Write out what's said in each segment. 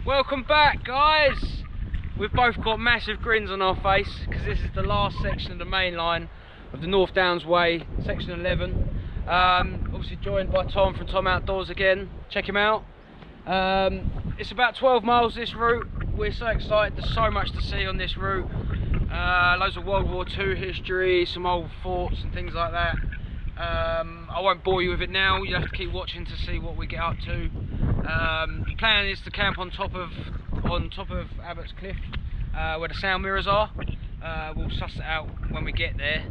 Welcome back, guys. We've both got massive grins on our face because this is the last section of the main line of the North Downs Way, section 11. Obviously joined by Tom from Tom Outdoors again. Check him out. It's about 12 miles this route. We're so excited. There's so much to see on this route. Loads of World War II history, some old forts and things like that. I won't bore you with it now. You have to keep watching to see what we get up to. The plan is to camp on top of Abbott's Cliff, where the sound mirrors are. We'll suss it out when we get there,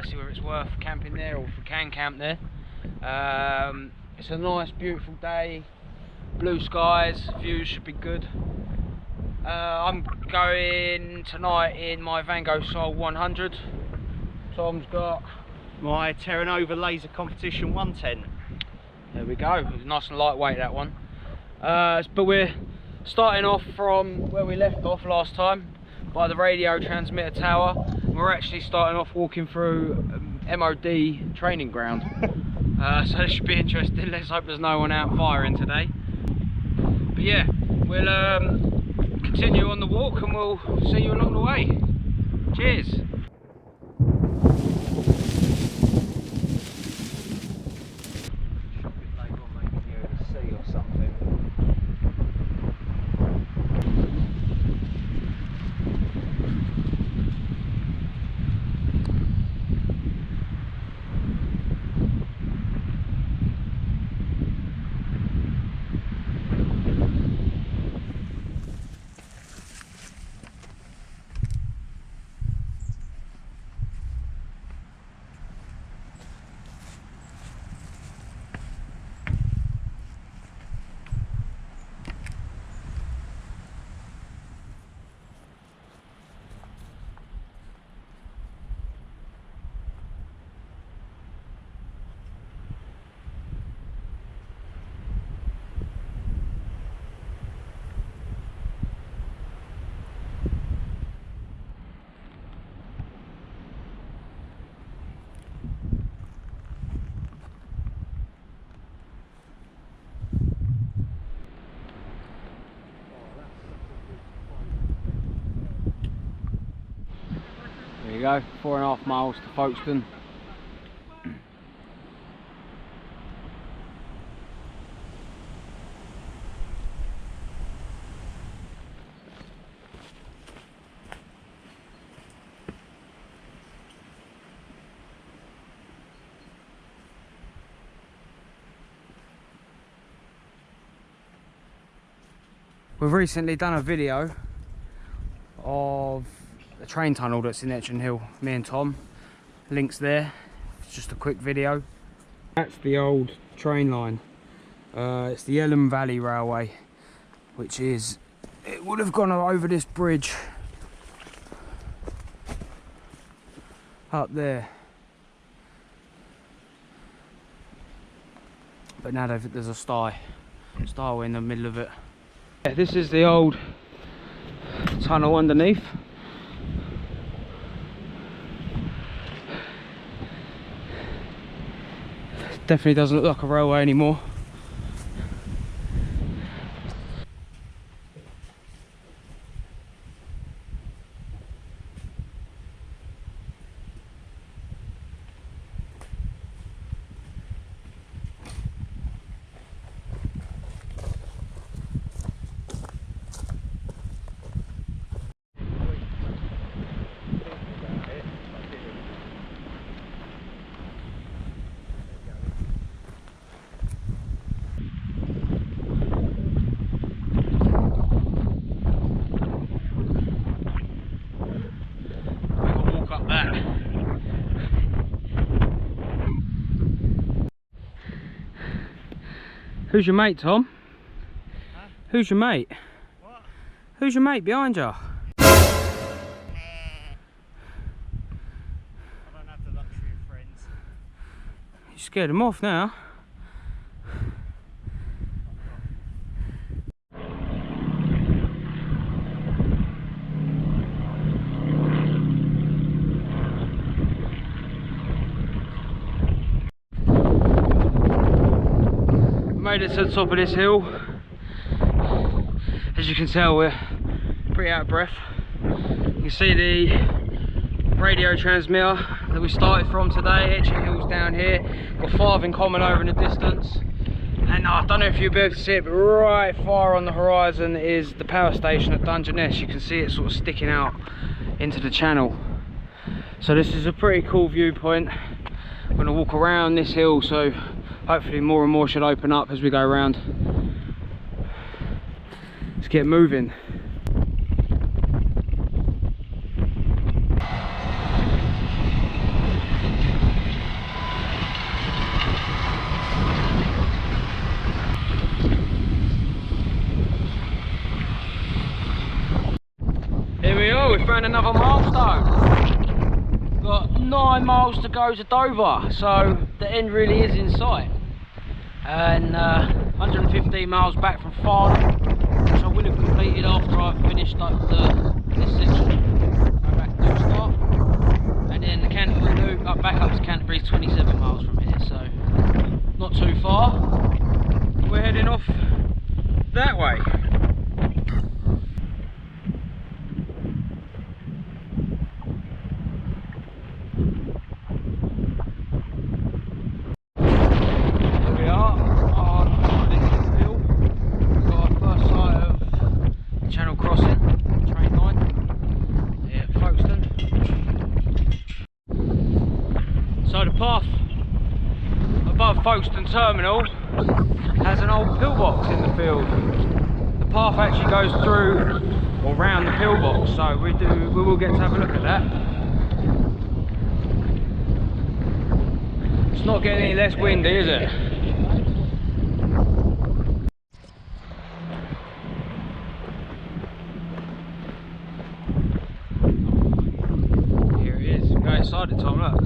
see whether it's worth camping there or if we can camp there. It's a nice, beautiful day. Blue skies, views should be good. I'm going tonight in my Van Gogh Sol 100. Tom's got my Terra Nova Laser Competition 110. There we go. It's nice and lightweight, that one. But we're starting off from where we left off last time, by the radio transmitter tower. We're actually starting off walking through MOD training ground. So this should be interesting. Let's hope there's no one out firing today. But yeah, we'll continue on the walk and we'll see you along the way. Cheers. There you go, 4.5 miles to Folkstone. We've recently done a video of the train tunnel that's in Etchinghill, me and Tom. Links there. It's just a quick video. That's the old train line. It's the Elm Valley Railway, which is, it would have gone over this bridge up there, but now there's a stile in the middle of it. Yeah, this is the old tunnel underneath. Definitely doesn't look like a railway anymore. Who's your mate, Tom? Huh? Who's your mate? What? Who's your mate behind you? I don't have the luxury of friends. You scared him off now. Made it to the top of this hill. As you can tell, we're pretty out of breath. You can see the radio transmitter that we started from today. Etchinghill's down here. Got 5 in common over in the distance. And I don't know if you'll be able to see it, but right far on the horizon is the power station at Dungeness. You can see it sort of sticking out into the channel. So this is a pretty cool viewpoint. I'm going to walk around this hill, so hopefully more and more should open up as we go around. Let's get moving. Here we are, we found another milestone. Got 9 miles to go to Dover, so the end really is in sight. And 115 miles back from Farnham, which I will have completed after I've finished up this section. Go back to start. And then the Canterbury loop, back up to Canterbury is 27 miles from here, so not too far. We're heading off that way. Folkstone terminal has an old pillbox in the field. The path actually goes through or round the pillbox, so we will get to have a look at that. It's not getting any less windy, is it? Here it is. Go inside it, Tom, look.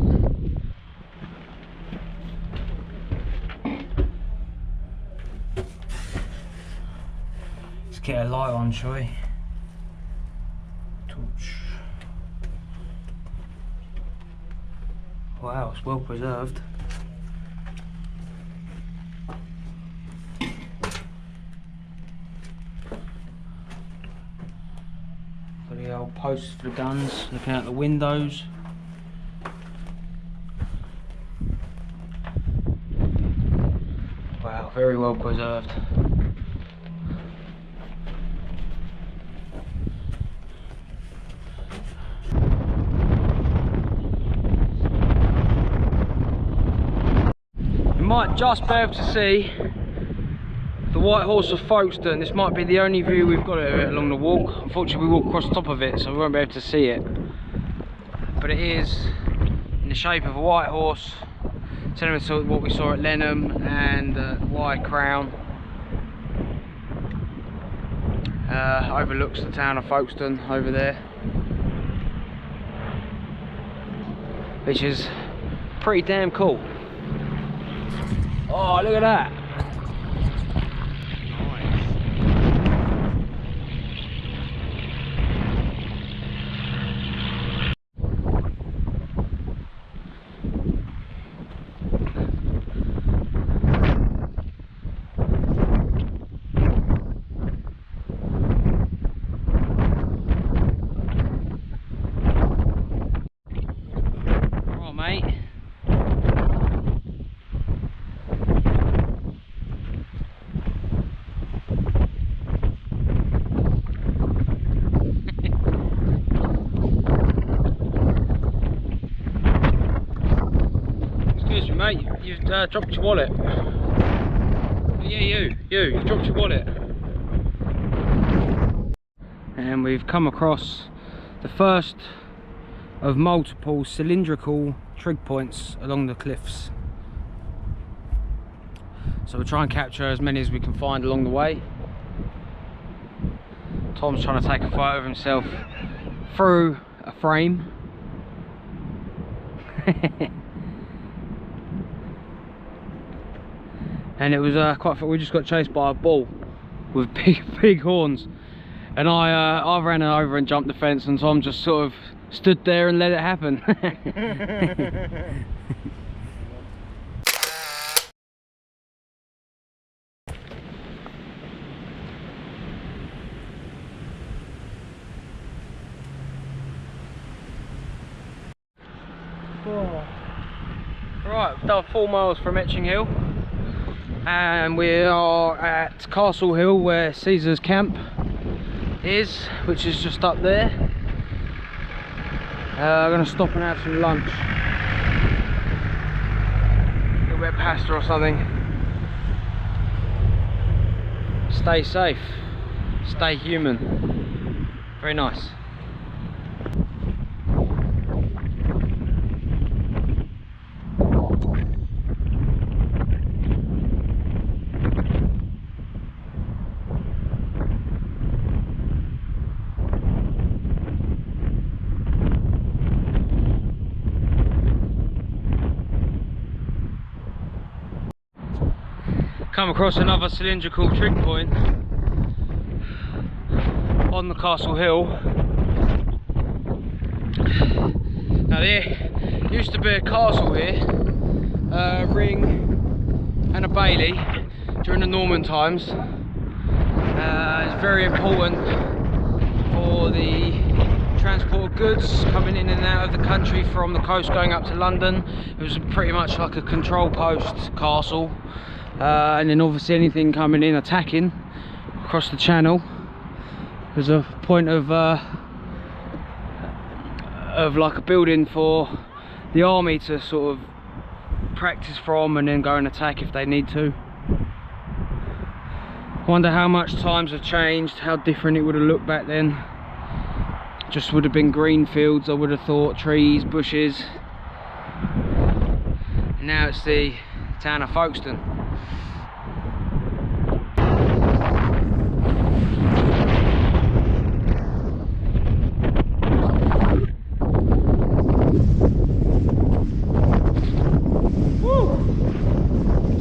Get a light on, shall we? Torch. Wow, it's well preserved. Got the old posts for the guns, looking out the windows. Wow, very well preserved. Might just be able to see the White Horse of Folkstone. This might be the only view we've got of it along the walk. Unfortunately, we walk across the top of it, so we won't be able to see it. But it is in the shape of a white horse, similar to what we saw at Lenham and the Wide Crown. Overlooks the town of Folkstone over there, which is pretty damn cool. Oh, look at that. All right, mate. Mate, you've dropped your wallet. Yeah, you've dropped your wallet. And we've come across the first of multiple cylindrical trig points along the cliffs. So we'll try and capture as many as we can find along the way. Tom's trying to take a photo of himself through a frame. And it was quite fun. We just got chased by a bull with big horns, and I ran over and jumped the fence, and Tom just sort of stood there and let it happen. Right, we've done 4 miles from Etchinghill, and we are at Castle Hill where Caesar's camp is, which is just up there. I'm going to stop and have some lunch. A little bit of pasta or something. Stay safe, stay human. Very nice. Come across another cylindrical trig point on the Castle Hill. Now there used to be a castle here, a ring and a bailey during the Norman times. It's very important for the transport of goods coming in and out of the country from the coast going up to London. It was pretty much like a control post castle. And then obviously anything coming in attacking across the channel was a point of like a building for the army to sort of practice from and then go and attack if they need to. Wonder how much times have changed, how different it would have looked back then. Just would have been green fields, I would have thought, trees, bushes. And now it's the town of Folkstone.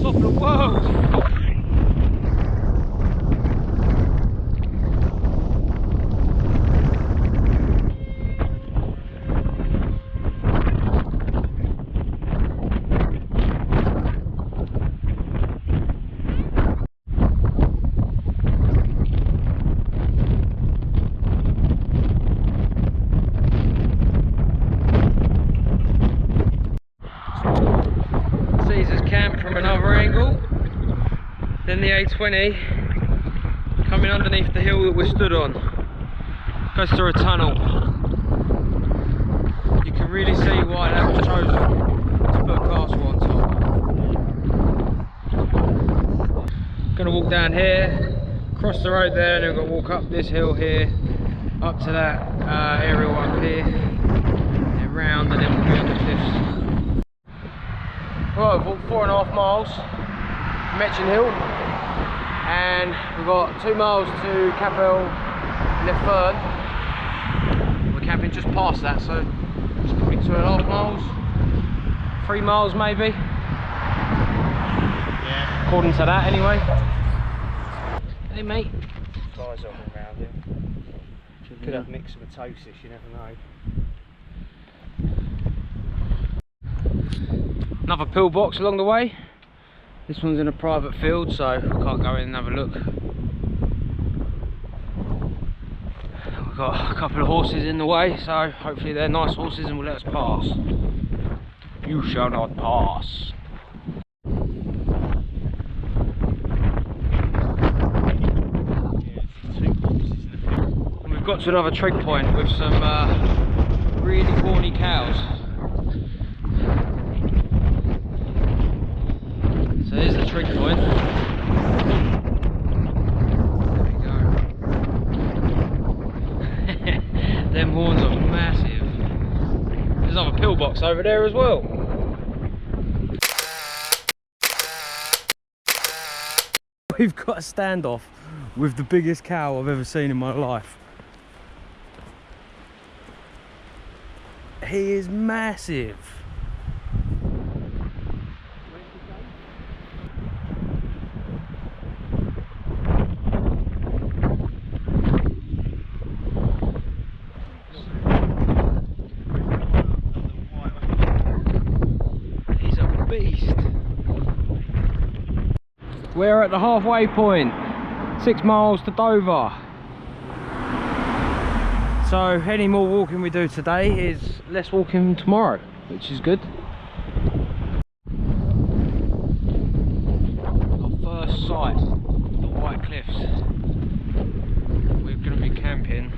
Top of the world! Caesar's camp from another angle, then the A20 coming underneath the hill that we're stood on, goes through a tunnel. You can really see why that was chosen to put a castle on top. Gonna walk down here, cross the road there, and then we've got to walk up this hill here, up to that aerial up here, and round, and then we'll be on the cliffs. Right, we've walked 4.5 miles from Etchinghill, and we've got 2 miles to Capel De Ferne. We're camping just past that, so it's probably 2.5 miles, 3 miles maybe. Yeah. According to that, anyway. Hey, mate. Flies all around here. Could have myxomatosis, you never know. Another pillbox along the way. This one's in a private field, so we can't go in and have a look. We've got a couple of horses in the way, so hopefully they're nice horses and will let us pass. You shall not pass. And we've got to another trig point with some really horny cows. So here's the trig point. There we go. Them horns are massive. There's another pillbox over there as well. We've got a standoff with the biggest cow I've ever seen in my life. He is massive. We're at the halfway point, 6 miles to Dover. So any more walking we do today is less walking tomorrow. which is good. Our first sight of the White Cliffs. We're going to be camping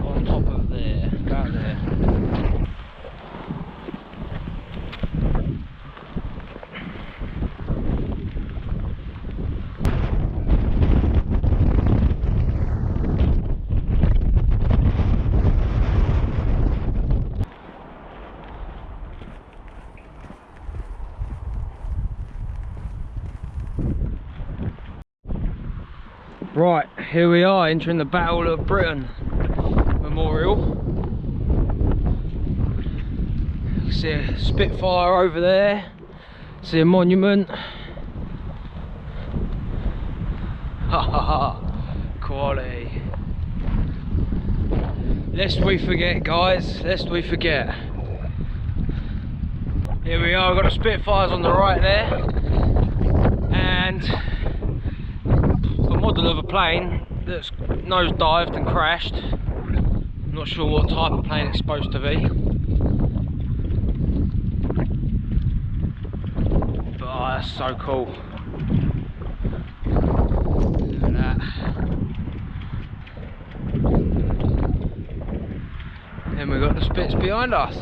on top of there, about there. Right, here we are entering the Battle of Britain Memorial. You see a Spitfire over there, see a monument. Ha ha ha, quality. Lest we forget, guys, lest we forget. Here we are, we've got the Spitfires on the right there, and a model of a plane that's nosedived and crashed. I'm not sure what type of plane it's supposed to be, but oh, that's so cool. Look at that. Then we've got the Spits behind us.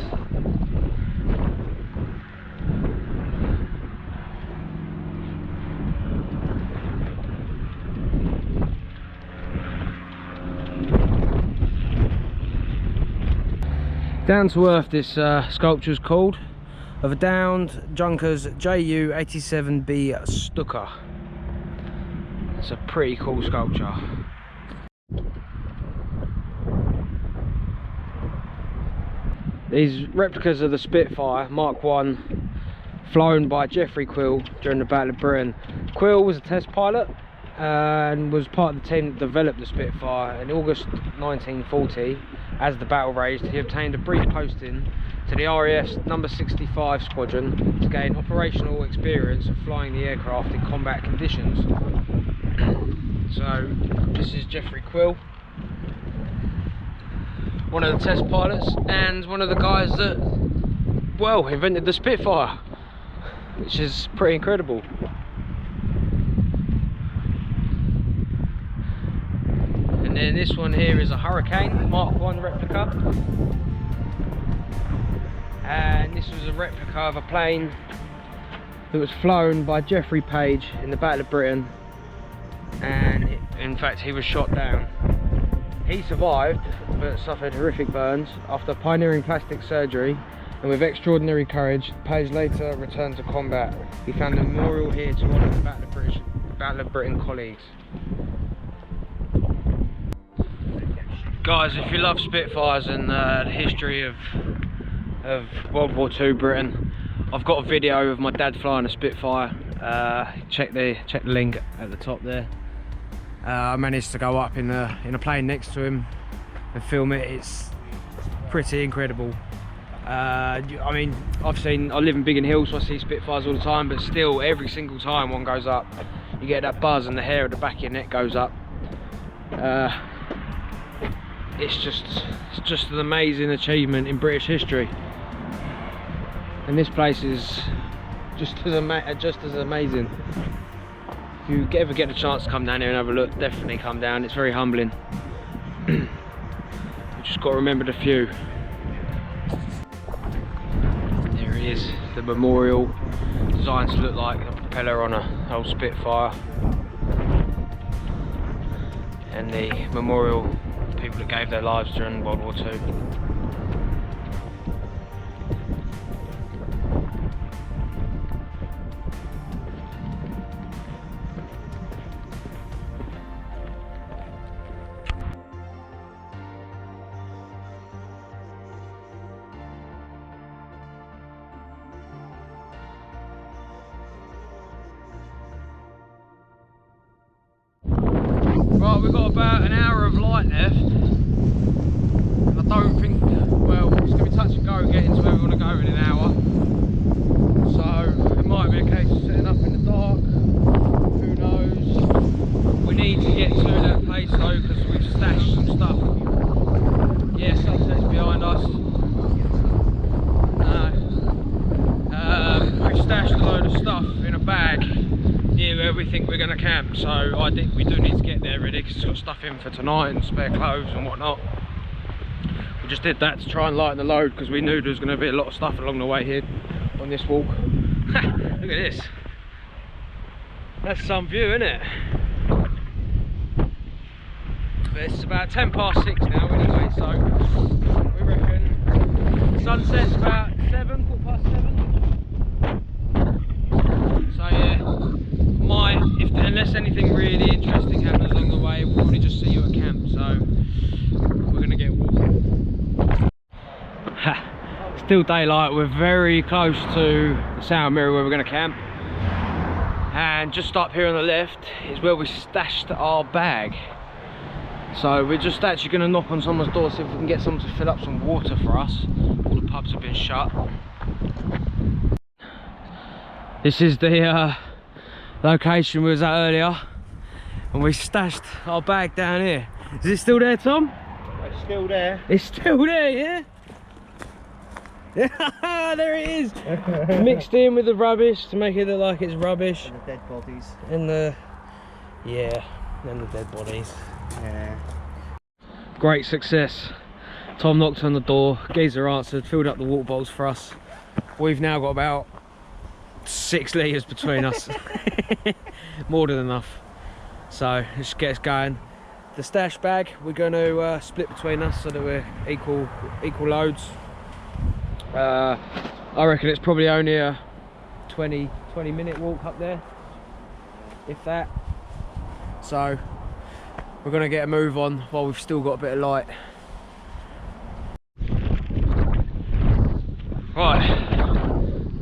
Down to Earth, this sculpture is called, of a downed Junkers Ju-87B Stuka. It's a pretty cool sculpture. These replicas of the Spitfire Mark 1, flown by Geoffrey Quill during the Battle of Britain. Quill was a test pilot and was part of the team that developed the Spitfire. In August 1940, as the battle raged, he obtained a brief posting to the RAF's No. 65 Squadron to gain operational experience of flying the aircraft in combat conditions. So this is Geoffrey Quill, one of the test pilots and one of the guys that, well, invented the Spitfire, which is pretty incredible. And then this one here is a Hurricane Mark 1 replica, and this was a replica of a plane that was flown by Geoffrey Page in the Battle of Britain, and in fact he was shot down. He survived but suffered horrific burns. After pioneering plastic surgery and with extraordinary courage, Page later returned to combat. He found a memorial here to honour the Battle of Britain colleagues. Guys, if you love Spitfires and the history of World War II Britain, I've got a video of my dad flying a Spitfire. Check the link at the top there. I managed to go up in a plane next to him and film it. It's pretty incredible. I mean, I live in Biggin Hill, so I see Spitfires all the time, but still, every single time one goes up, you get that buzz and the hair at the back of your neck goes up. It's just an amazing achievement in British history, and this place is just as amazing. If you ever get a chance to come down here and have a look, definitely come down. It's very humbling. You just got to remember the few. There it is, the memorial, designed to look like a propeller on an old Spitfire, and the memorial of people that gave their lives during World War II. Right, we've got about an hour of light left, and I don't think, well, it's going to be touch and go getting to where we want to go in an hour, so it might be a case of setting up in the dark, who knows. We need to get to that place though, because we've stashed some stuff. Yeah, sunset's behind us. so we do need to get there ready because it's got stuff in for tonight and spare clothes and whatnot. We just did that to try and lighten the load because we knew there was going to be a lot of stuff along the way here on this walk. Look at this. That's some view, isn't it? But it's about 6:10 now anyway, so we reckon sunset's about 7, 7:15. So yeah, unless anything really interesting happens along the way, we'll probably just see you at camp. So we're gonna get walking. Still daylight. We're very close to the sound mirror where we're gonna camp, and just up here on the left is where we stashed our bag. So we're just actually going to knock on someone's door, see if we can get someone to fill up some water for us. All the pubs have been shut. This is the location we was at earlier, and we stashed our bag down here. Is it still there, Tom? It's still there. It's still there, yeah? Yeah, there it is. Mixed in with the rubbish to make it look like it's rubbish. And the dead bodies. And the dead bodies. Yeah. Great success. Tom knocked on the door, geezer answered, filled up the water bottles for us. We've now got about 6 litres between us. More than enough. So let's get us going. The stash bag we're going to split between us so that we're equal loads. I reckon it's probably only a 20-minute walk up there, if that. So we're going to get a move on while we've still got a bit of light. Right,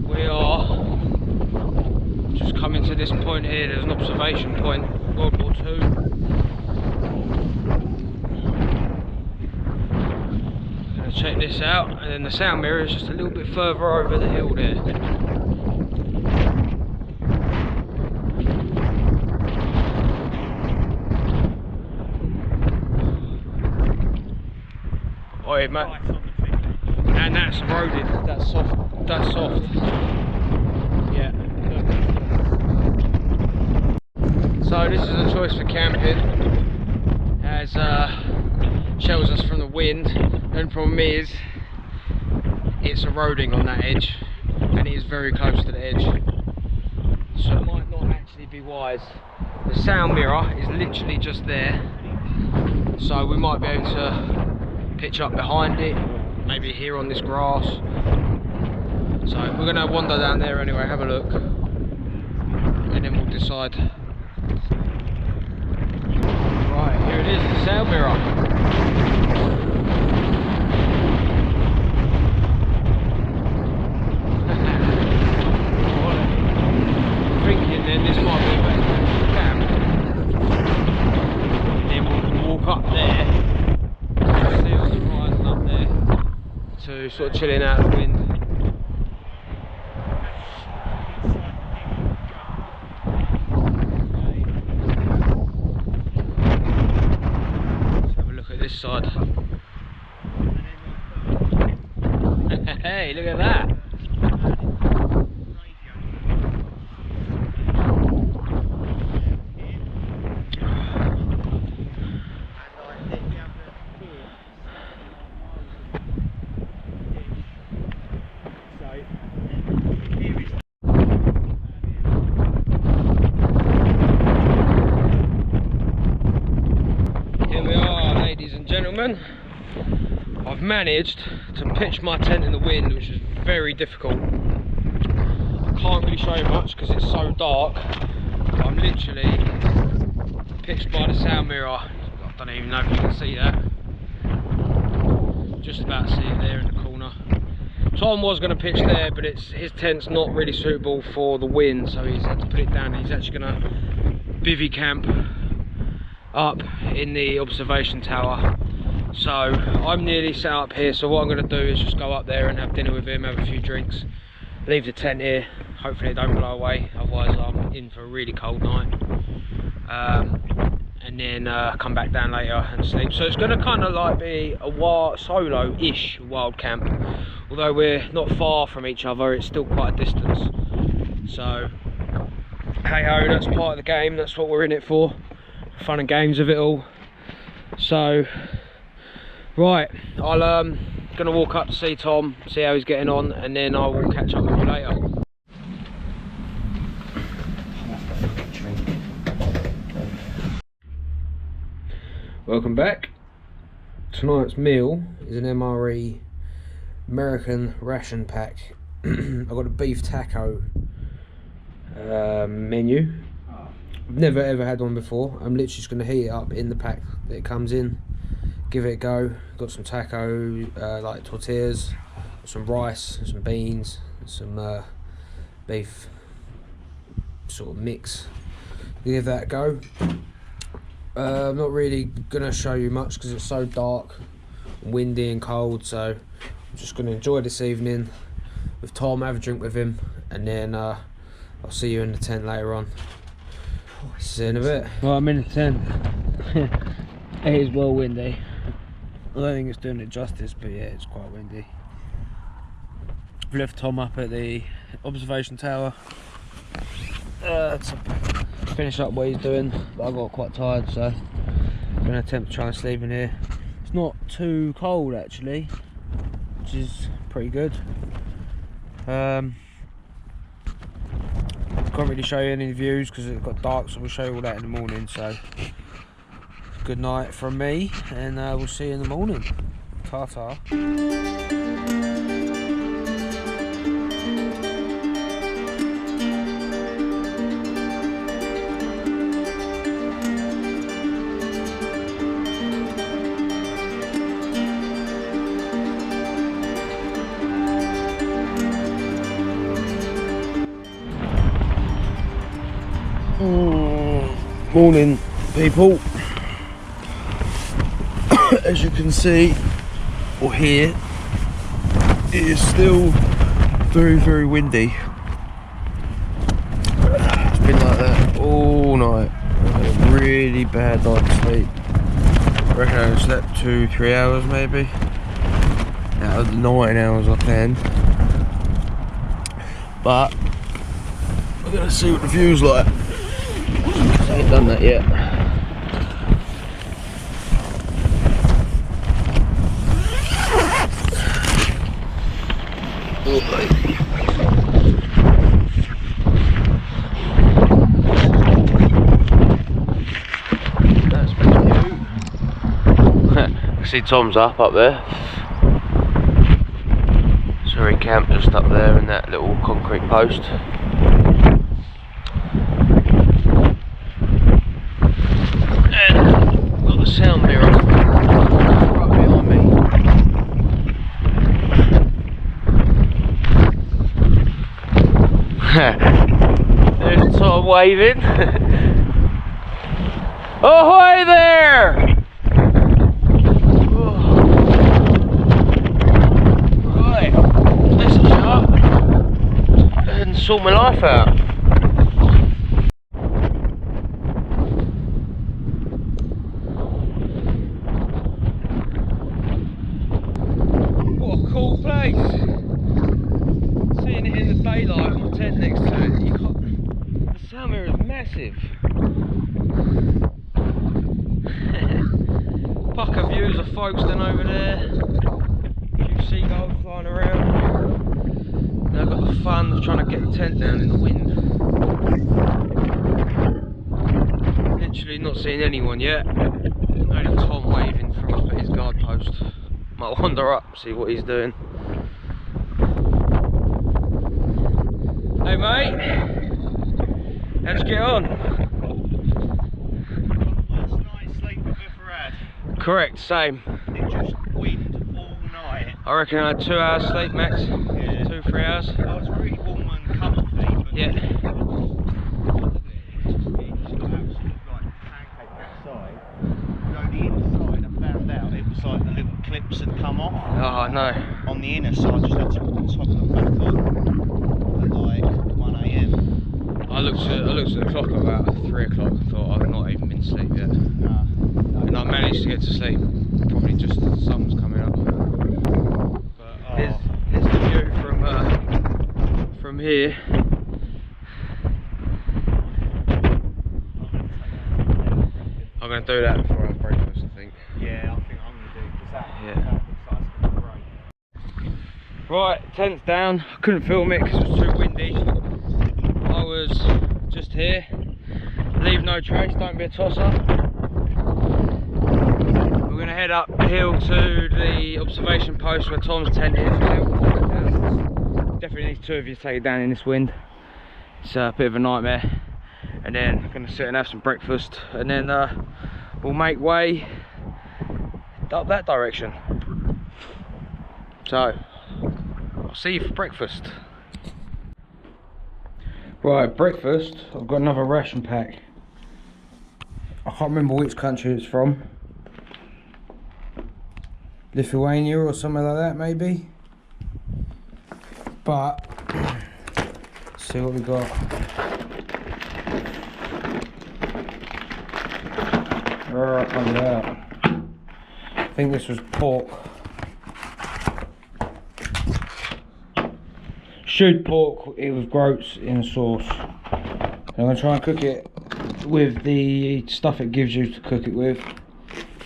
we are just coming to this point here. There's an observation point, World War II. Going to check this out, and then the sound mirror is just a little bit further over the hill there. Oi, mate. And that's eroded, that's soft, yeah. So this is a choice for camping, as shelters us from the wind. The only problem is it's eroding on that edge, and it is very close to the edge, so it might not actually be wise. The sound mirror is literally just there, so we might be able to pitch up behind it, maybe here on this grass. So we're going to wander down there anyway, have a look, and then we'll decide. Right, here it is, the sound mirror. Thinking then this might be a better camp, and then we'll walk up there. See all the horizon up there to sort of chilling out of the wind. Let's have a look at this side. Hey, look at that! I've managed to pitch my tent in the wind, which is very difficult. I can't really show you much because it's so dark, but I'm literally pitched by the sound mirror. I don't even know if you can see that. Just about see it there in the corner. Tom was going to pitch there, but his tent's not really suitable for the wind, so he's had to put it down. He's actually going to bivvy camp up in the observation tower. So I'm nearly set up here, so what I'm going to do is just go up there and have dinner with him, have a few drinks, leave the tent here, hopefully it don't blow away, otherwise I'm in for a really cold night, and then come back down later and sleep. So it's going to kind of like be a solo-ish wild camp, although we're not far from each other, it's still quite a distance. So hey ho, that's part of the game, that's what we're in it for. Fun and games of it all. So, right, I'll gonna walk up to see Tom, see how he's getting on, and then I will catch up with you later. Welcome back. Tonight's meal is an MRE American ration pack. I've got a beef taco menu. I've never ever had one before. I'm literally just going to heat it up in the pack that it comes in, give it a go. Got some taco, like tortillas, some rice, some beans, some beef sort of mix. Give that a go. I'm not really going to show you much because it's so dark, windy and cold, so I'm just going to enjoy this evening with Tom, have a drink with him, and then I'll see you in the tent later on. See you in a bit. Well, I'm in the tent. It is well windy. I don't think it's doing it justice, but yeah, it's quite windy. I've left Tom up at the observation tower to finish up what he's doing, but I got quite tired, so I'm going to attempt to try and sleep in here. It's not too cold actually, which is pretty good. Can't really show you any views because it got dark, so we'll show you all that in the morning. So good night from me, and we'll see you in the morning. Ta-ta. Morning, people. As you can see or hear, it is still very windy. It's been like that all night. A really bad night's sleep. I reckon I slept 2-3 hours maybe out of the 9 hours I planned. But we're gonna see what the view's like. I ain't done that yet. That's pretty cute. I see Tom's up there. So he camped just up there in that little concrete post. Sound mirror right behind me. There's Tom waving. Ahoy there! Right, let's shut up and sort my life out. Seeing it in the daylight with my tent next to it, the sound mirror is massive. Pucker views of Folkstone over there, a few seagulls flying around. Now I've got the fun of trying to get the tent down in the wind. Literally not seeing anyone yet, only Tom waving from up at his guard post. Might wander up, see what he's doing. Hey mate, how'd you get on? Last night's sleep I've ever had. Correct, same. It just wind all night. I reckon I had 2 hours sleep max. Yeah. 2-3 hours. I was really warm and comfy, but Yeah. it's just got absolute like pancake outside. No, the inside I found out it was like the little clips had come off. Oh no. On the inner side, just had to top them back on at like 1 AM. I looked at the clock about 3 o'clock and thought I've not even been to sleep yet. Nah. And I managed to get to sleep probably just as the sun was coming up. But here's the view from here. do that before I have breakfast, I think. Yeah, I think I'm going to do, because that Yeah. looks like it's going to be great. Right, tent's down. I couldn't film it because it was too windy. I was just here. Leave no trace, don't be a tosser. We're going to head up the hill to the observation post where Tom's tent is. Definitely needs two of you to take it down in this wind. It's a bit of a nightmare. And then I'm going to sit and have some breakfast, and then we'll make way up that direction. So I'll see you for breakfast. Right, breakfast, I've got another ration pack. I can't remember which country it's from. Lithuania or something like that, maybe. But let's see what we got. Where comes out? I think this was pork. Stewed pork with groats in sauce. I'm going to try and cook it with the stuff it gives you to cook it with.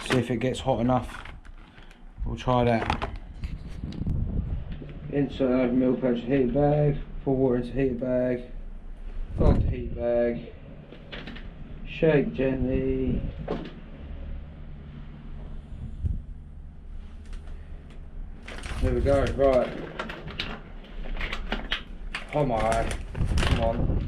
See if it gets hot enough. We'll try that. Insert over milk pouch to heated bag. Pour water into heated bag. Fold the heated bag. Shake gently. There we go, right. Oh my, come on.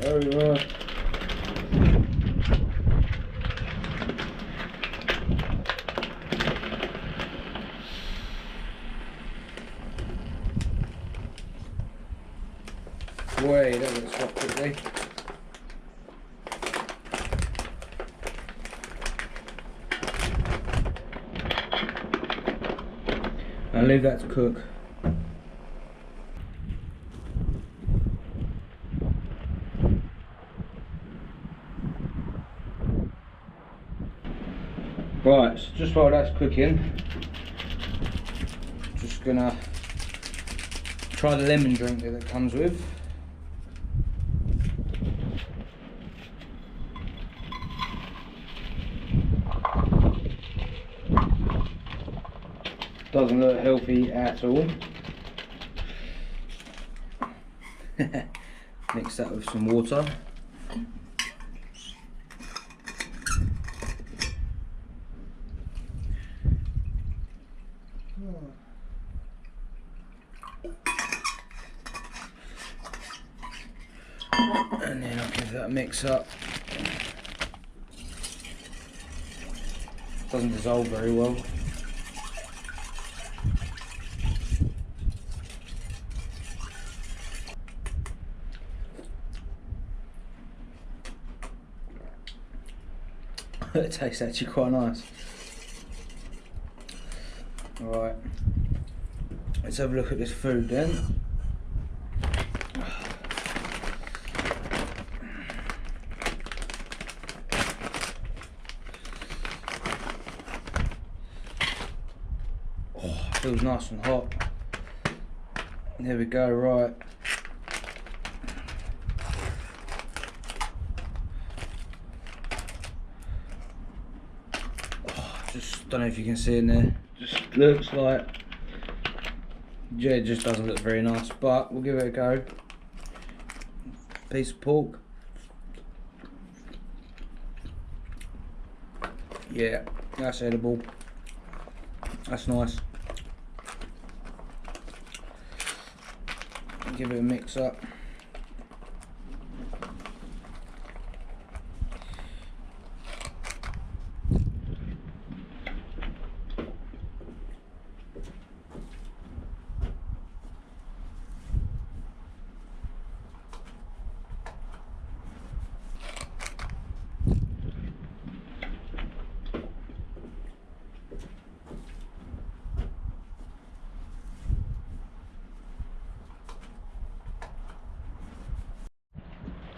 Over. Wait, that looks hot quickly. I'll leave that to cook. Right, so just while that's cooking, just gonna try the lemon drink that it comes with. Doesn't look healthy at all. Mix that with some water. And then I'll give that a mix up. Doesn't dissolve very well. It tastes actually quite nice. Alright, let's have a look at this food then. Oh, feels nice and hot. There we go, right. Just don't know if you can see in there. Just looks like, yeah, it just doesn't look very nice, but we'll give it a go. Piece of pork. Yeah, that's edible. That's nice. Give it a mix up.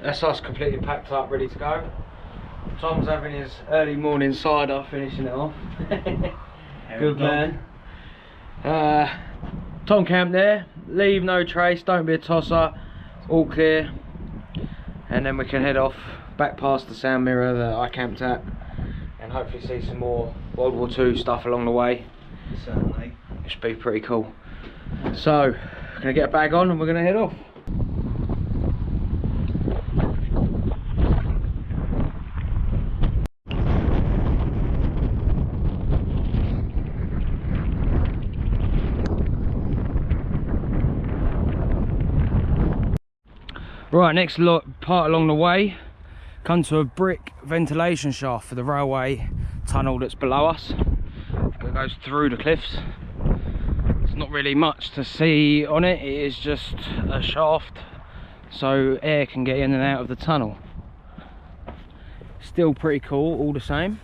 That's us completely packed up, ready to go. Tom's having his early morning cider, finishing it off. Good man. Tom camp there. Leave no trace, don't be a tosser. All clear. And then we can head off back past the sound mirror that I camped at, and hopefully see some more World War II stuff along the way. Certainly. It should be pretty cool. So, gonna get a bag on and we're gonna head off. Right, next part along the way, come to a brick ventilation shaft for the railway tunnel that's below us. It goes through the cliffs. There's not really much to see on it, it is just a shaft so air can get in and out of the tunnel. Still pretty cool all the same.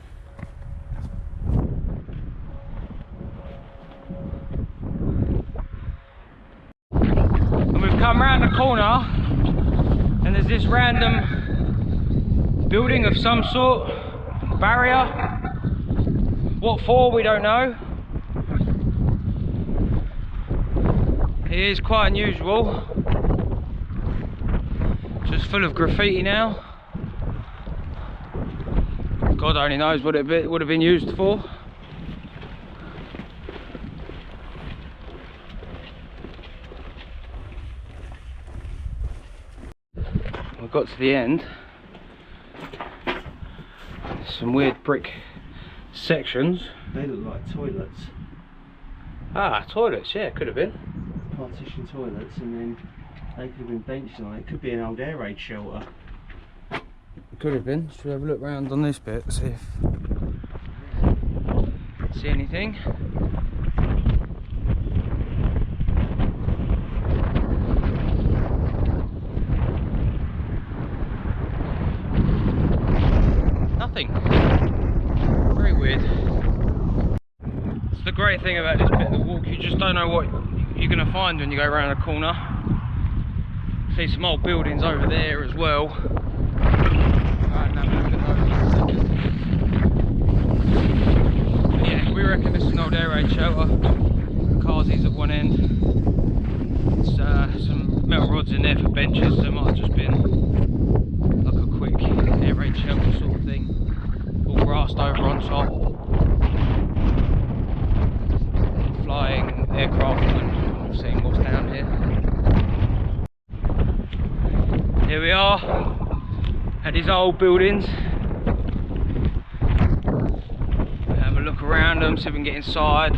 And we've come round the corner and there's this random building of some sort, barrier. What for, we don't know. It is quite unusual. Just full of graffiti now. God only knows what it would have been used for. We got to the end. Some weird brick sections. They look like toilets. Ah, toilets, yeah, could have been. Partition toilets, and then they could have been benched on it. It could be an old air raid shelter. Could have been. Should we have a look round on this bit, see if see anything. Nothing. Very weird. It's the great thing about this bit of the walk, you just don't know what you're going to find when you go around a corner. See some old buildings over there as well. Right, now have a look at those. Yeah, we reckon this is an old air raid shelter. Carsies at one end. It's, some metal rods in there for benches, so it might have just been like a quick air raid shelter sort of thing. All grassed over on top. Flying aircraft and seeing what's down here. Here we are at these old buildings. Have a look around them, see if we can get inside.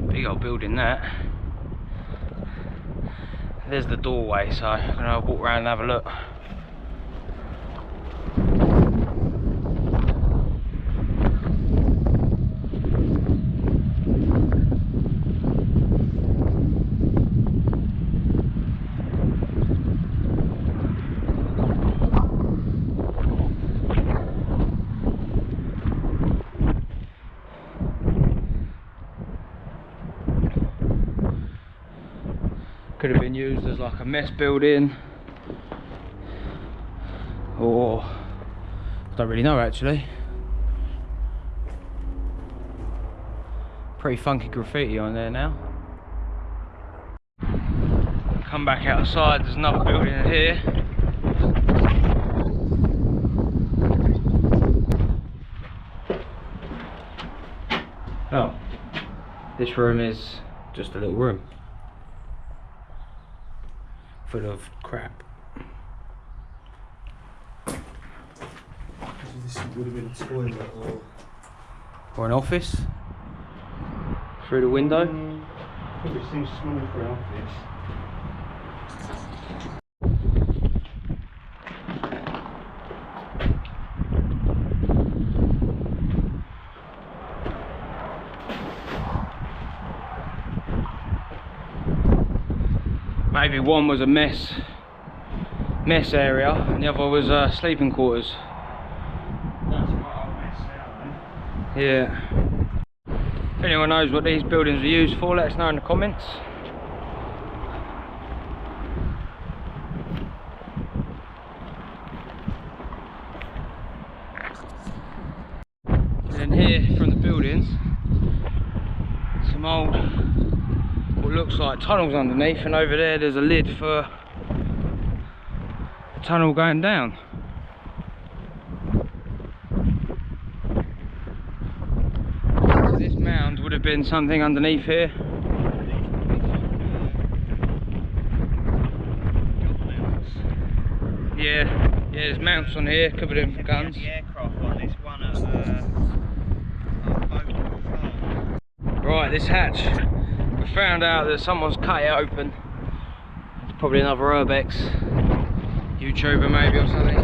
Big old building that. There's the doorway, so I'm gonna walk around and have a look. Could have been used as like a mess building, or I don't really know actually. Pretty funky graffiti on there now. Come back outside, there's another building in here. Oh, this room is just a little room full of crap. This would have been a toilet Or an office through the window. I think it seems small for an office. Maybe one was a mess area and the other was sleeping quarters. That's quite a mess now, Yeah. anyone knows what these buildings are used for, let us know in the comments. And then here from the buildings, some old, what looks like tunnels underneath, and over there's a lid for a tunnel going down. This mound would have been something underneath here. Yeah, there's mounts on here, covered in for guns. The aircraft on this one at boat control. Right, this hatch, we found out that someone's cut it open. It's probably another Urbex YouTuber maybe or something.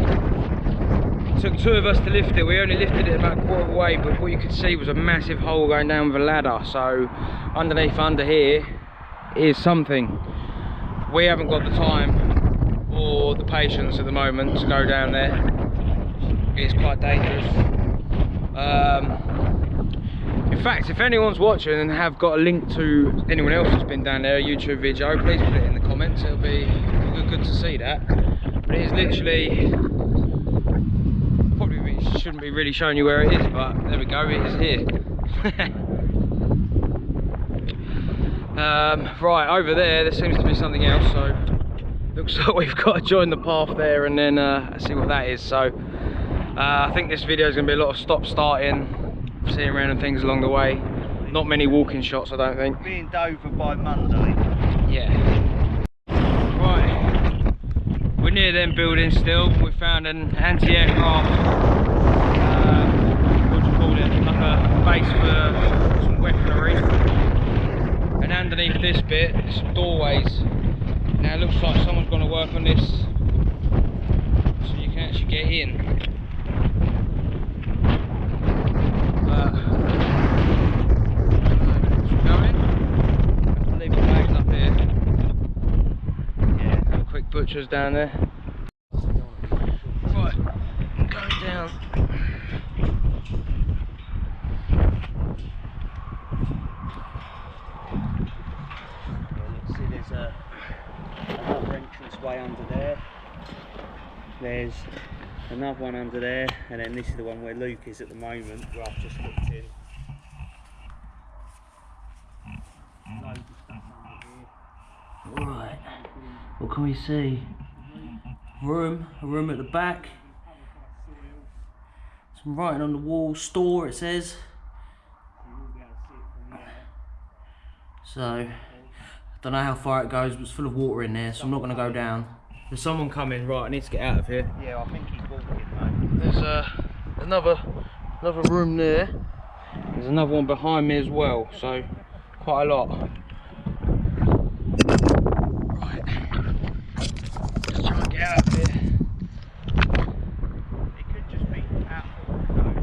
It took two of us to lift it. We only lifted it about a quarter of the way, but what you could see was a massive hole going down with a ladder. So underneath under here is something. We haven't got the time or the patience at the moment to go down there. It's quite dangerous. In fact, if anyone's watching and have got a link to anyone else that's been down there, a YouTube video, please put it in the comments. It'll be good to see that. But it is literally, probably shouldn't be really showing you where it is, but there we go, it is here. Right, over there seems to be something else, so looks like we've got to join the path there and then see what that is. So I think this video is going to be a lot of stop starting, seeing random things along the way. Not many walking shots, I don't think. Be in Dover by Monday. Yeah. Right, we're near them buildings still. We found an anti-aircraft, what do you call it, like a base for some weaponry. And underneath this bit, there's some doorways. Now it looks like someone's going to work on this so you can actually get in. But I'll leave the bags up here. Yeah, a quick butcher's down there. Right, I'm going down. See, there's another entrance way under there. There's another one under there, and then this is the one where Luke is at the moment, where I've just looked in. Loads of stuff under here. Right, what can we see? A room at the back. Some writing on the wall, store it says. So, I don't know how far it goes, but it's full of water in there, so I'm not going to go down. There's someone coming, right, I need to get out of here. Yeah, I think he's walking, mate. There's another room there. There's another one behind me as well, so quite a lot. Right, let's try and get out of here. It could just be out of the road.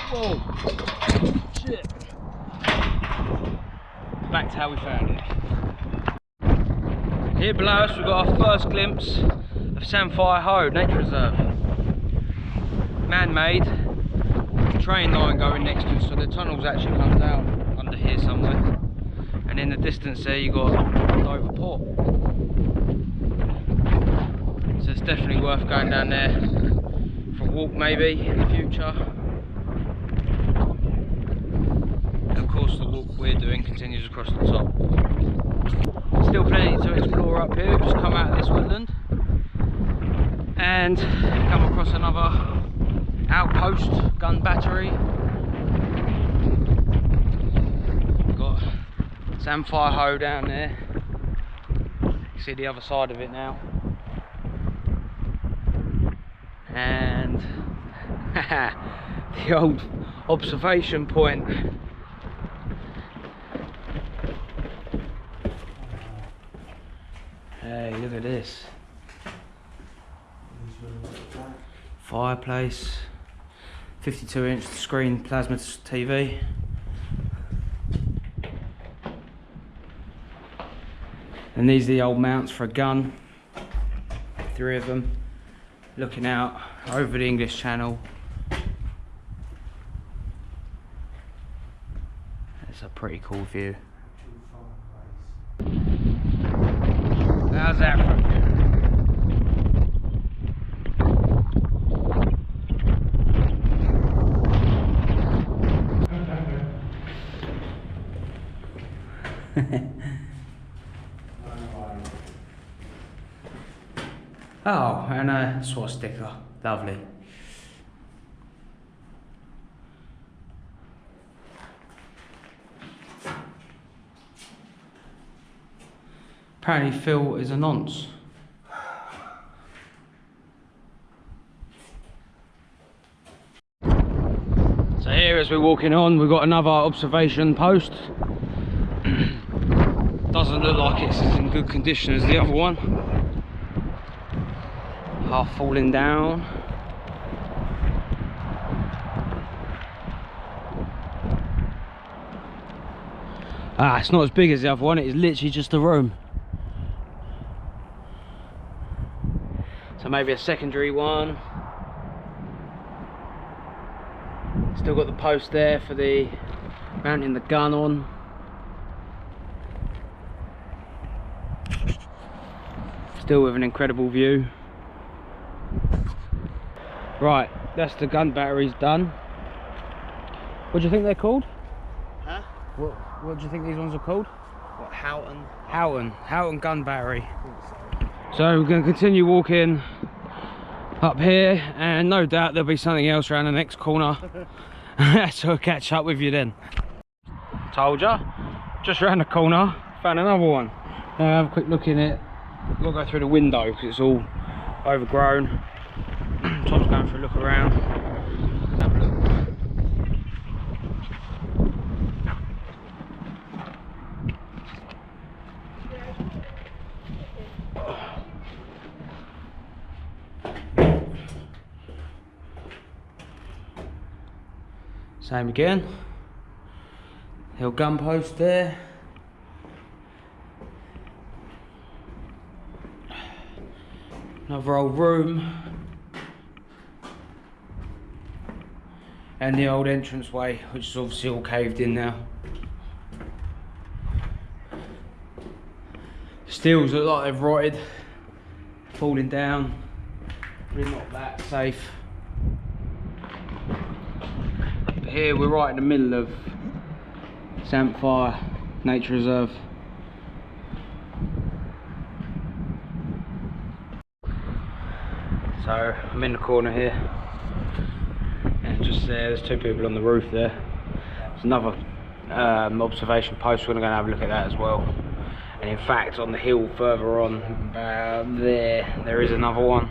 Whoa! Shit! Back to how we found it. Here below us we've got our first glimpse of Samphire Hoe Nature Reserve. Man-made, train line going next to it, so the tunnels actually comes out under here somewhere. And in the distance there you got Dover Port. So it's definitely worth going down there for a walk maybe in the future. Of course the walk we're doing continues across the top. Still plenty to explore up here. We've just come out of this woodland and come across another outpost, gun battery. We've got Samphire Hoe down there. You can see the other side of it now. And the old observation point. Hey, look at this. Fireplace. 52-inch screen plasma TV. And these are the old mounts for a gun. 3 of them, looking out over the English Channel. It's a pretty cool view. How's that from here? Oh, and a swastika. Lovely. Apparently Phil is a nonce. So here as we're walking on, we've got another observation post. Doesn't look like it's as in good condition as the other one. Half falling down. Ah, it's not as big as the other one, it is literally just a room. So maybe a secondary one. Still got the post there for the mounting the gun on. Still with an incredible view. Right, that's the gun batteries done. What do you think they're called? Huh? What do you think these ones are called? What, Houghton? Houghton gun battery. So we're going to continue walking up here, and no doubt there'll be something else around the next corner. So I'll catch up with you then. Told ya, just around the corner, found another one. Now have a quick look in it. I've got to go through the window because it's all overgrown. Tom's going for a look around. Have a look. Same again. Little gun post there. Another old room. And the old entranceway, which is obviously all caved in now. Steels look like they've rotted, falling down. Really not that safe. But here we're right in the middle of Samphire Nature Reserve. So I'm in the corner here. And just there's 2 people on the roof there. There's another observation post, we're going to go and have a look at that as well. And in fact on the hill further on there is another one.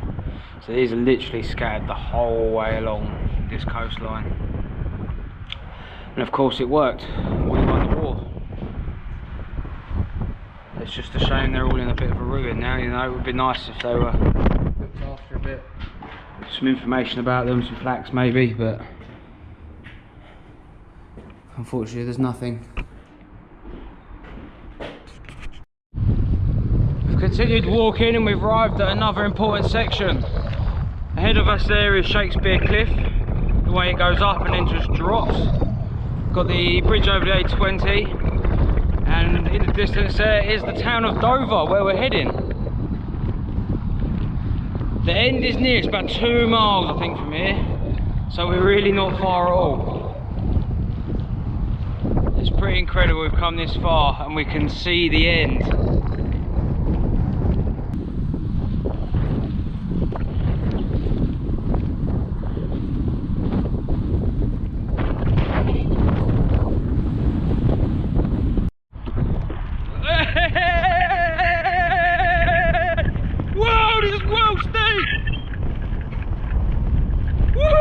So these are literally scattered the whole way along this coastline. And of course it worked. We won the war. It's just a shame they're all in a bit of a ruin now, you know. It would be nice if they were looked after a bit. Some information about them, some plaques maybe, but unfortunately there's nothing. We've continued walking and we've arrived at another important section. Ahead of us there is Shakespeare Cliff, the way it goes up and then just drops. Got the bridge over the A20, and in the distance there is the town of Dover, where we're heading. The end is near, it's about 2 miles I think from here, so we're really not far at all. It's pretty incredible we've come this far and we can see the end. Whoa, this is well steep! Woo!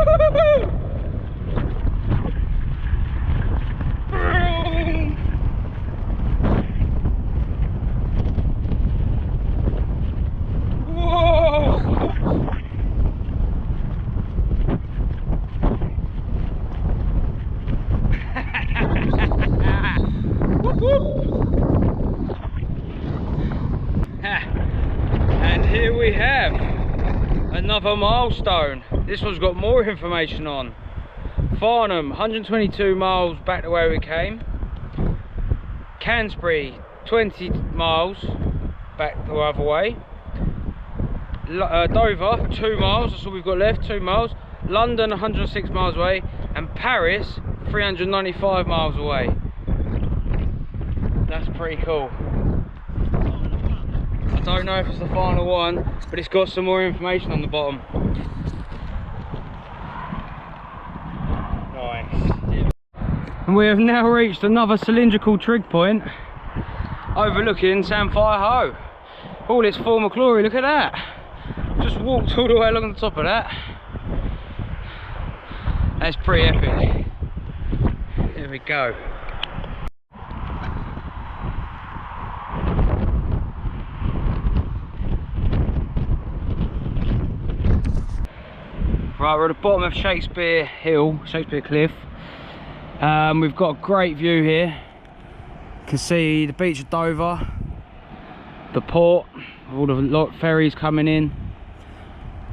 Another milestone. This one's got more information on. Farnham, 122 miles back to where we came. Cansbury, 20 miles back the other way. Dover, 2 miles, that's all we've got left, 2 miles. London, 106 miles away. And Paris, 395 miles away. That's pretty cool. I don't know if it's the final one, but it's got some more information on the bottom. Nice. And we have now reached another cylindrical trig point overlooking Samphire Hoe. All its former glory, look at that. Just walked all the way along the top of that. That's pretty epic. There we go. Right, we're at the bottom of Shakespeare Hill, Shakespeare Cliff. We've got a great view here. You can see the beach of Dover, the port, all the ferries coming in.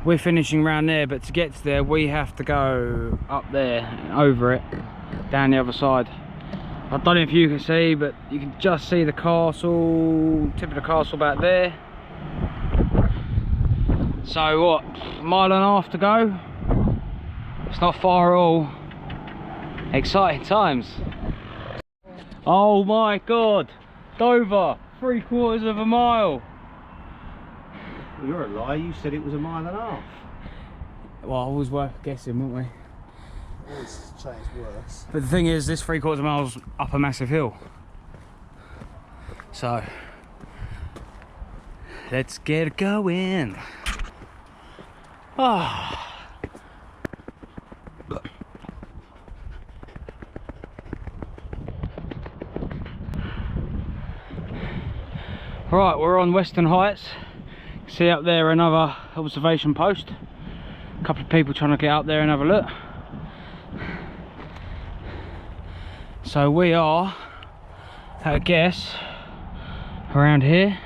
We're finishing around there, but to get to there we have to go up there and over it, down the other side. I don't know if you can see, but you can just see the castle, tip of the castle back there. So what, a mile and a half to go? It's not far at all. Exciting times. Oh my god, Dover, 3/4 of a mile. You're a liar, you said it was a mile and a half. Well, I was worth guessing, weren't we? Always say it's worse. But the thing is, this 3/4 miles up a massive hill. So, let's get going. Ah. Right, we're on Western Heights. See up there another observation post. A couple of people trying to get up there and have a look. So we are, at a guess, around here.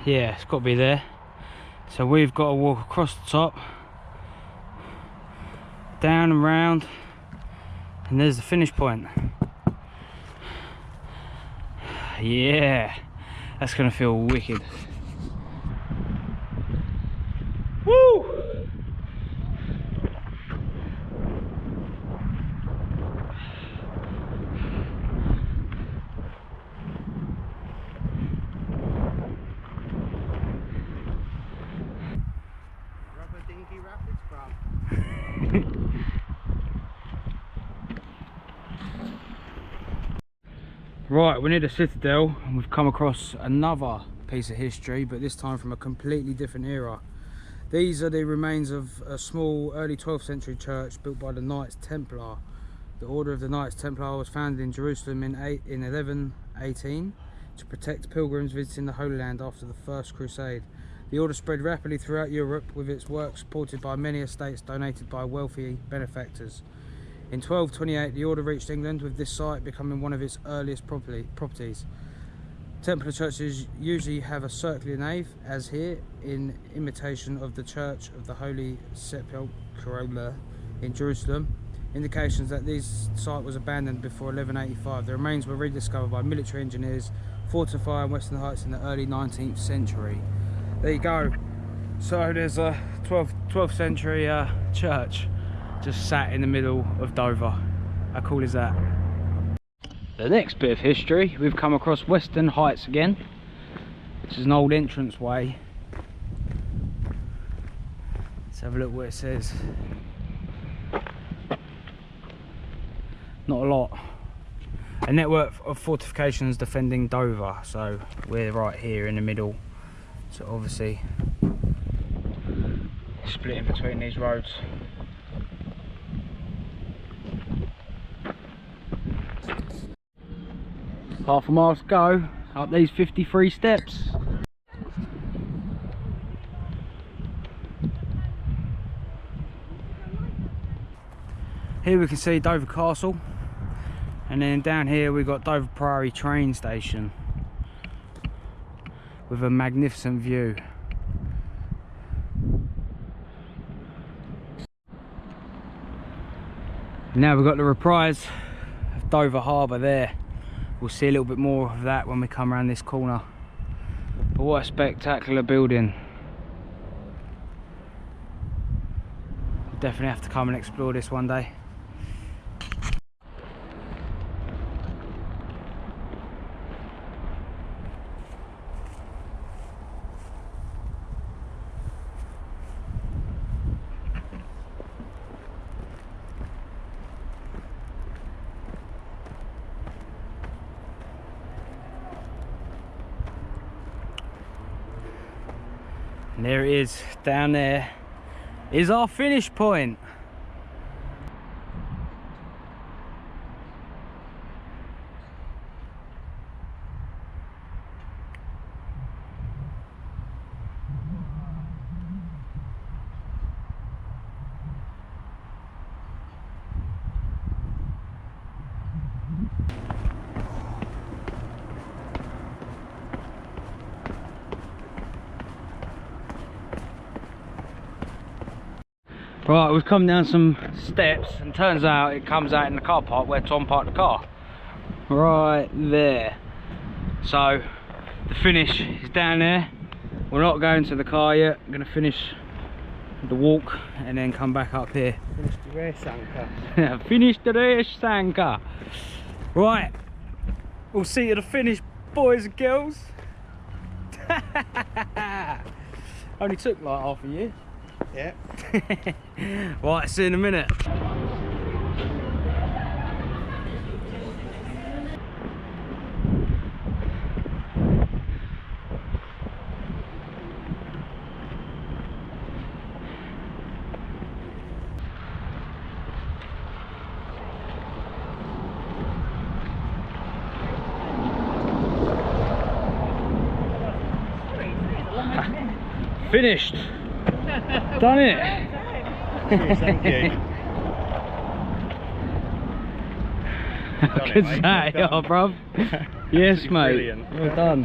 Yeah, it's got to be there. So we've got to walk across the top, down and round, and there's the finish point. Yeah, that's gonna feel wicked. Woo! Rubber dinky rapids club. Right, we're near the Citadel and we've come across another piece of history, but this time from a completely different era. These are the remains of a small early 12th century church built by the Knights Templar. The Order of the Knights Templar was founded in Jerusalem in 1118 to protect pilgrims visiting the Holy Land after the First Crusade. The order spread rapidly throughout Europe, with its work supported by many estates donated by wealthy benefactors. In 1228, the order reached England, with this site becoming one of its earliest properties. Templar churches usually have a circular nave, as here, in imitation of the Church of the Holy Sepulchre in Jerusalem. Indications that this site was abandoned before 1185. The remains were rediscovered by military engineers fortifying Western Heights in the early 19th century. There you go. So there's a 12th century church just sat in the middle of Dover. How cool is that? The next bit of history, we've come across Western Heights again, which is an old entrance way. Let's have a look what it says. Not a lot. A network of fortifications defending Dover, so we're right here in the middle. So obviously splitting between these roads. Half a mile to go up these 53 steps. Here we can see Dover Castle, and then down here we've got Dover Priory train station with a magnificent view. Now we've got the reprise of Dover Harbour there. We'll see a little bit more of that when we come around this corner. But what a spectacular building. We'll definitely have to come and explore this one day. And there it is, down there is our finish point. Right, we've come down some steps and turns out it comes out in the car park where Tom parked the car. Right there. So the finish is down there. We're not going to the car yet. I'm going to finish the walk and then come back up here. Finish the race anchor. Finish the race anchor. Right, we'll see you at the finish, boys and girls. Only took like half a year. Yeah. Right, see you in a minute. Finished. Done it. Cheers, thank you. Good say, oh, bruv. Yes, mate. Brilliant. Well done.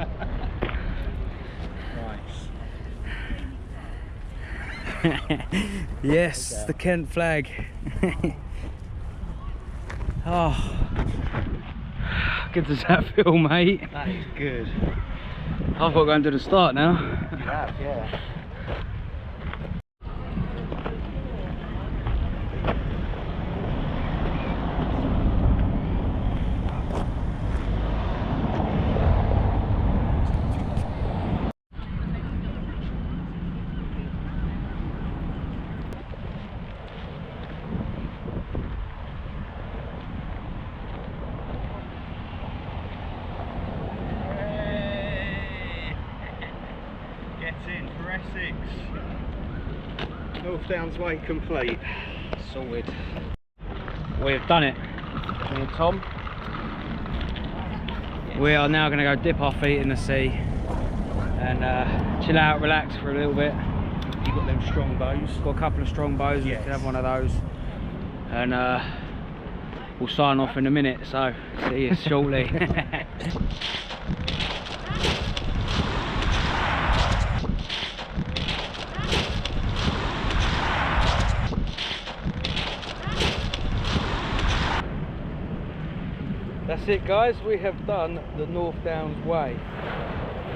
Nice. Yes, the Kent flag. Oh, good does that feel, mate? That is good. I've got to go and do the start now. You have, yeah. North Downs way complete. Sorted. We've done it. Me and Tom. Yes. We are now going to go dip our feet in the sea and chill out, relax for a little bit. You got them strong bows? Got a couple of strong bows. Yes. We can have one of those. And we'll sign off in a minute, so see you shortly. That's it, guys, we have done the North Downs way.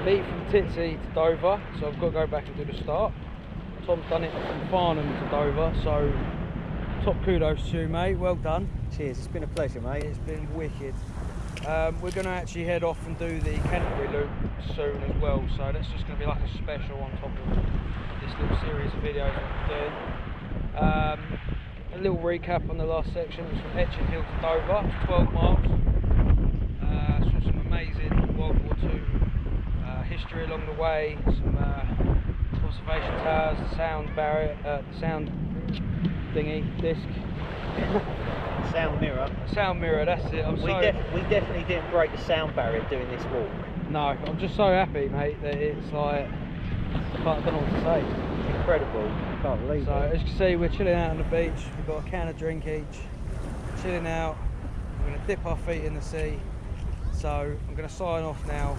Me from Titsy to Dover, so I've got to go back and do the start. Tom's done it from Farnham to Dover, so top kudos to you, mate, well done. Cheers, it's been a pleasure, mate. It's been wicked. We're going to actually head off and do the Canterbury loop soon as well, so that's just going to be like a special on top of this little series of videos I'm doing. A little recap on the last section. It was from Etchinghill to Dover, 12 miles. Saw some amazing World War II history along the way, some observation towers, the sound barrier, the sound thingy, disc. Sound mirror. Sound mirror, that's it. We definitely didn't break the sound barrier doing this walk. No, I'm just so happy, mate, that it's like, I don't know what to say. It's incredible. I can't believe it. So as you can see, we're chilling out on the beach. We've got a can of drink each. Chilling out. We're going to dip our feet in the sea. So I'm going to sign off now.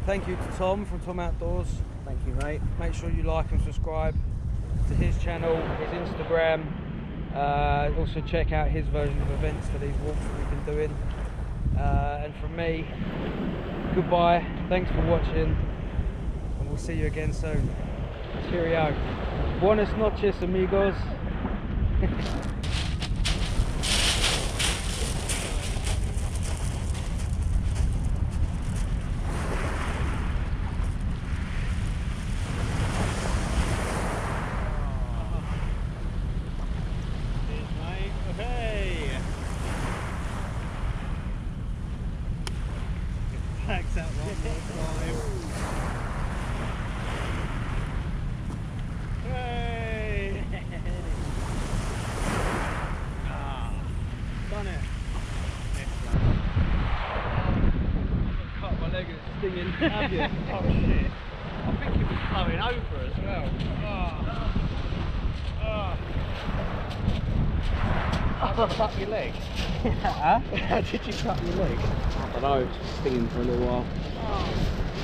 Thank you to Tom from Tom Outdoors. Thank you, mate. Make sure you like and subscribe to his channel, his Instagram, Also check out his version of events for these walks that we've been doing. And from me, goodbye, thanks for watching, and we'll see you again soon. Cheerio. Buenas noches, amigos. Packs out one more time. Hey! Done it. I've cut my leg and it's stinging. Have you? Oh shit. I think it was coming over as well. How did you cut your leg? Huh? How did you cut your leg? I don't know, it's stinging for a little while. Oh.